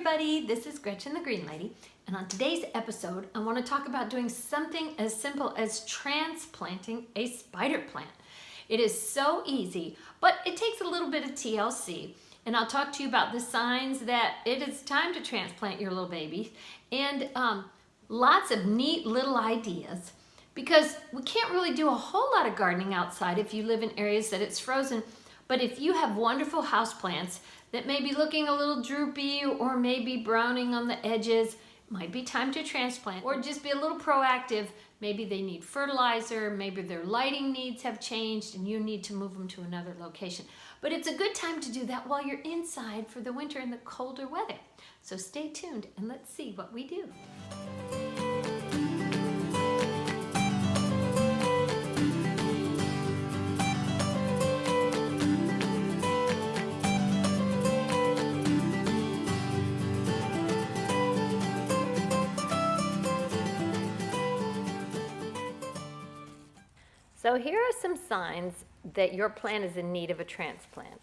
everybody, this is Gretchen the Green Lady, and on today's episode I want to talk about doing something as simple as transplanting a spider plant. It is so easy, but it takes a little bit of TLC, and I'll talk to you about the signs that it is time to transplant your little baby, and lots of neat little ideas, because we can't really do a whole lot of gardening outside if you live in areas that it's frozen. But if you have wonderful houseplants that may be looking a little droopy or maybe browning on the edges, it might be time to transplant, or just be a little proactive. Maybe they need fertilizer, maybe their lighting needs have changed and you need to move them to another location. But it's a good time to do that while you're inside for the winter and the colder weather. So stay tuned and let's see what we do. So here are some signs that your plant is in need of a transplant.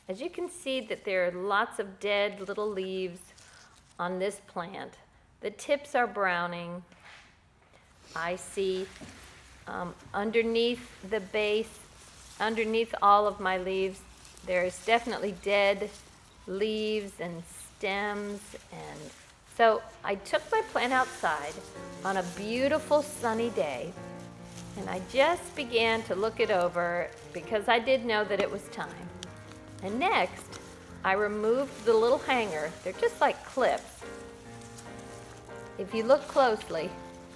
As you can see that there are lots of dead little leaves on this plant. The tips are browning. I see underneath the base, underneath all of my leaves, there's definitely dead leaves and stems. And so I took my plant outside on a beautiful sunny day, and I just began to look it over because I did know that it was time. And next, I removed the little hanger. They're just like clips. If you look closely,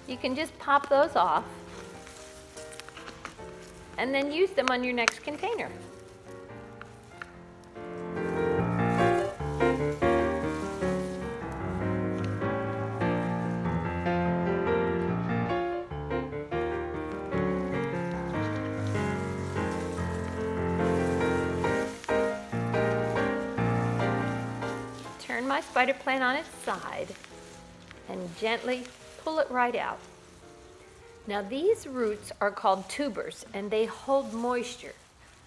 you can just pop those off and then use them on your next container. Turn my spider plant on its side and gently pull it right out. Now these roots are called tubers and they hold moisture.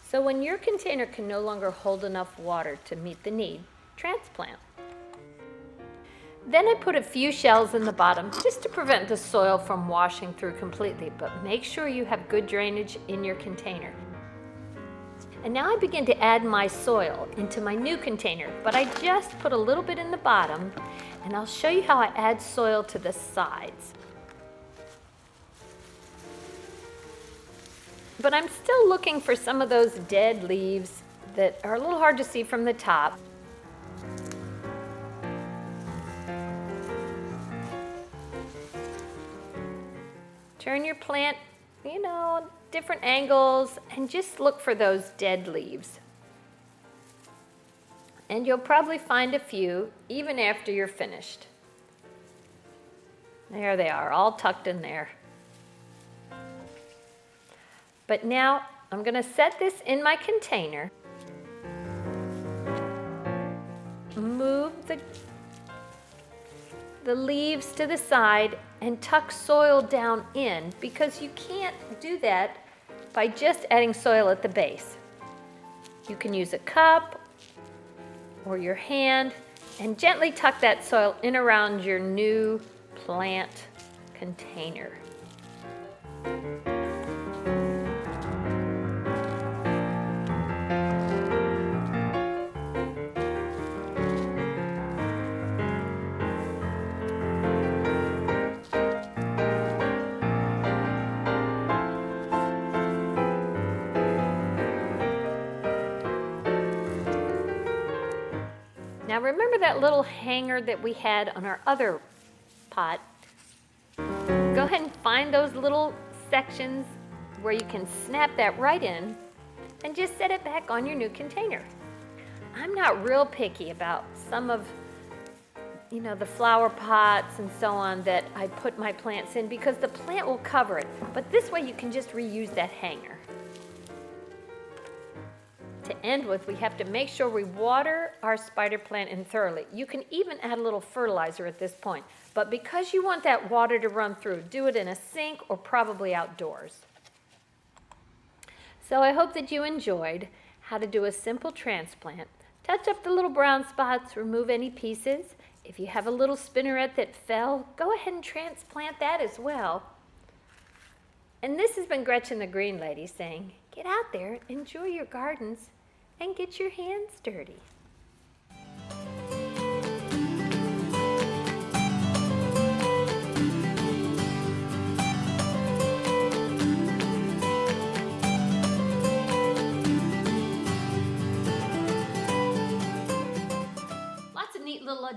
So when your container can no longer hold enough water to meet the need, transplant. Then I put a few shells in the bottom just to prevent the soil from washing through completely, but make sure you have good drainage in your container. And now I begin to add my soil into my new container, but I just put a little bit in the bottom, and I'll show you how I add soil to the sides. But I'm still looking for some of those dead leaves that are a little hard to see from the top. Turn your plant, different angles, and just look for those dead leaves. And you'll probably find a few even after you're finished. There they are, all tucked in there. But now I'm going to set this in my container. Move the leaves to the side and tuck soil down in, because you can't do that by just adding soil at the base. You can use a cup or your hand and gently tuck that soil in around your new plant container. Now remember that little hanger that we had on our other pot? Go ahead and find those little sections where you can snap that right in and just set it back on your new container. I'm not real picky about some of the flower pots and so on that I put my plants in, because the plant will cover it. But this way you can just reuse that hanger. To end with, we have to make sure we water our spider plant in thoroughly. You can even add a little fertilizer at this point, but because you want that water to run through, do it in a sink or probably outdoors. So I hope that you enjoyed how to do a simple transplant. Touch up the little brown spots, remove any pieces. If you have a little spinneret that fell, go ahead and transplant that as well. And this has been Gretchen the Green Lady saying, get out there, enjoy your gardens, and get your hands dirty. Lots of neat little